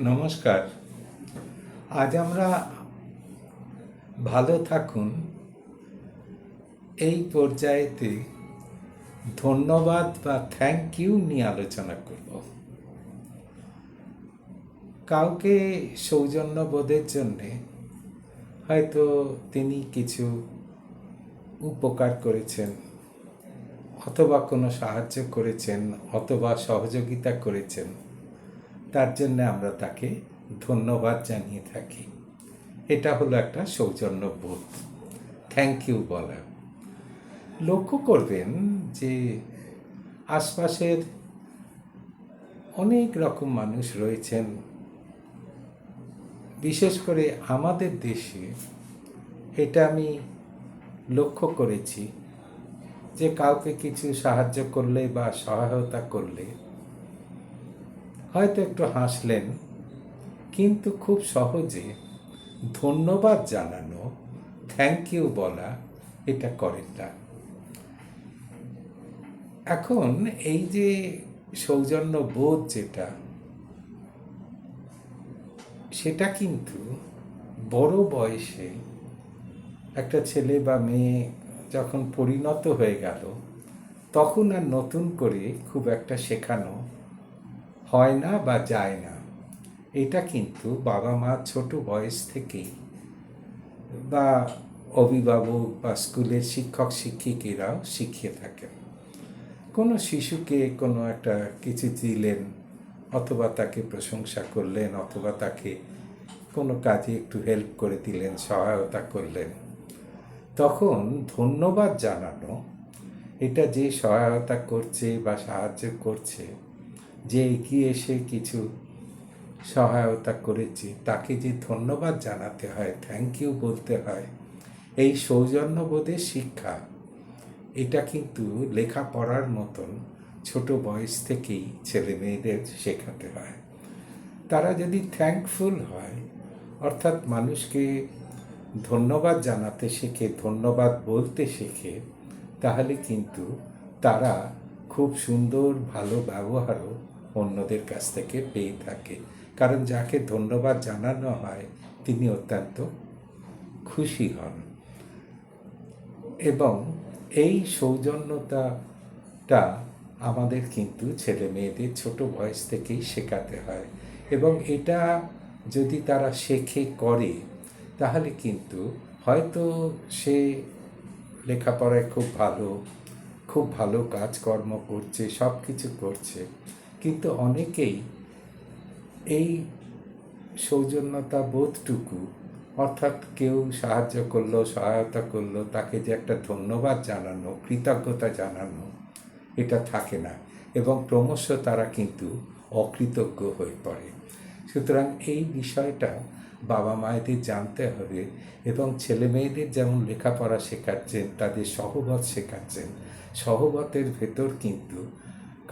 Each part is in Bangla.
নমস্কার। আজ আমরা ভালো থাকুন এই পর্যায়েতে ধন্যবাদ বা থ্যাংক ইউ নিয়ে আলোচনা করব। কাউকে সৌজন্যবোধের জন্যে হয়তো তিনি কিছু উপকার করেছেন, অথবা কোনো সাহায্য করেছেন, অথবা সহযোগিতা করেছেন, তার জন্য আমরা তাকে ধন্যবাদ জানিয়ে থাকি। এটা হলো একটা সৌজন্যবোধ, থ্যাংক ইউ বলা। লক্ষ্য করবেন যে আশপাশের অনেক রকম মানুষ রয়েছেন, বিশেষ করে আমাদের দেশে এটা আমি লক্ষ্য করেছি যে কাউকে কিছু সাহায্য করলে বা সহায়তা করলে হয়তো একটু হাসলেন, কিন্তু খুব সহজে ধন্যবাদ জানানো, থ্যাংক ইউ বলা এটা করেন না। এখন এই যে সৌজন্যবোধ সেটা কিন্তু বড় বয়সে একটা ছেলে বা মেয়ে যখন পরিণত হয়ে গেল, তখন আর নতুন করে খুব একটা শেখানো হয় না বা যায় না। এটা কিন্তু বাবা মা ছোট বয়স থেকেই বা অভিভাবক বা স্কুলের শিক্ষক শিক্ষিকারাও শিখিয়ে থাকেন। কোনো শিশুকে কোনো একটা কিছু দিলেন, অথবা তাকে প্রশংসা করলেন, অথবা তাকে কোনো কাজে একটু হেল্প করে দিলেন, সহায়তা করলেন, তখন ধন্যবাদ জানানো, এটা যে সহায়তা করছে বা সাহায্য করছে, যে এগিয়ে এসে কিছু সহায়তা করেছে, তাকে যে ধন্যবাদ জানাতে হয়, থ্যাংক ইউ বলতে হয়, এই সৌজন্যবোধের শিক্ষা এটা কিন্তু লেখাপড়ার মতন ছোট বয়স থেকেই ছেলে মেয়েদের শেখাতে হয়। তারা যদি থ্যাঙ্কফুল হয়, অর্থাৎ মানুষকে ধন্যবাদ জানাতে শেখে, ধন্যবাদ বলতে শেখে, তাহলে কিন্তু তারা খুব সুন্দর ভালো ব্যবহারও অন্যদের কাছ থেকে পেয়ে থাকে। কারণ যাকে ধন্যবাদ জানানো হয় তিনি অত্যন্ত খুশি হন। এবং এই সৌজন্যতাটা আমাদের কিন্তু ছেলে মেয়েদের ছোট বয়স থেকেই শেখাতে হয়। এবং এটা যদি তারা শেখে করে, তাহলে কিন্তু হয়তো সে লেখাপড়ায় খুব ভালো কাজকর্ম করছে, সব কিছু করছে, কিন্তু অনেকেই এই সৌজন্যতা বোধটুকু, অর্থাৎ কেউ সাহায্য করলো, সহায়তা করলো, তাকে যে একটা ধন্যবাদ জানানো, কৃতজ্ঞতা জানানো, এটা থাকে না, এবং ক্রমশ তারা কিন্তু অকৃতজ্ঞ হয়ে পড়ে। সুতরাং এই বিষয়টা বাবা মায়েদের জানতে হবে, এবং ছেলে মেয়েদের যেমন লেখাপড়া শেখাচ্ছেন, তাদের সহবত শেখাচ্ছেন, সহবতের ভেতর কিন্তু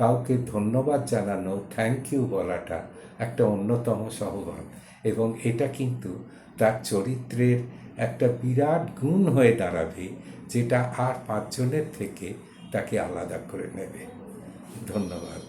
কাউকে ধন্যবাদ জানানো, থ্যাংক ইউ বলাটা একটা অন্যতম সহবত, এবং এটা কিন্তু তার চরিত্রের একটা বিরাট গুণ হয়ে দাঁড়াবে, যেটা আর পাঁচজনের থেকে তাকে আলাদা করে নেবে। ধন্যবাদ।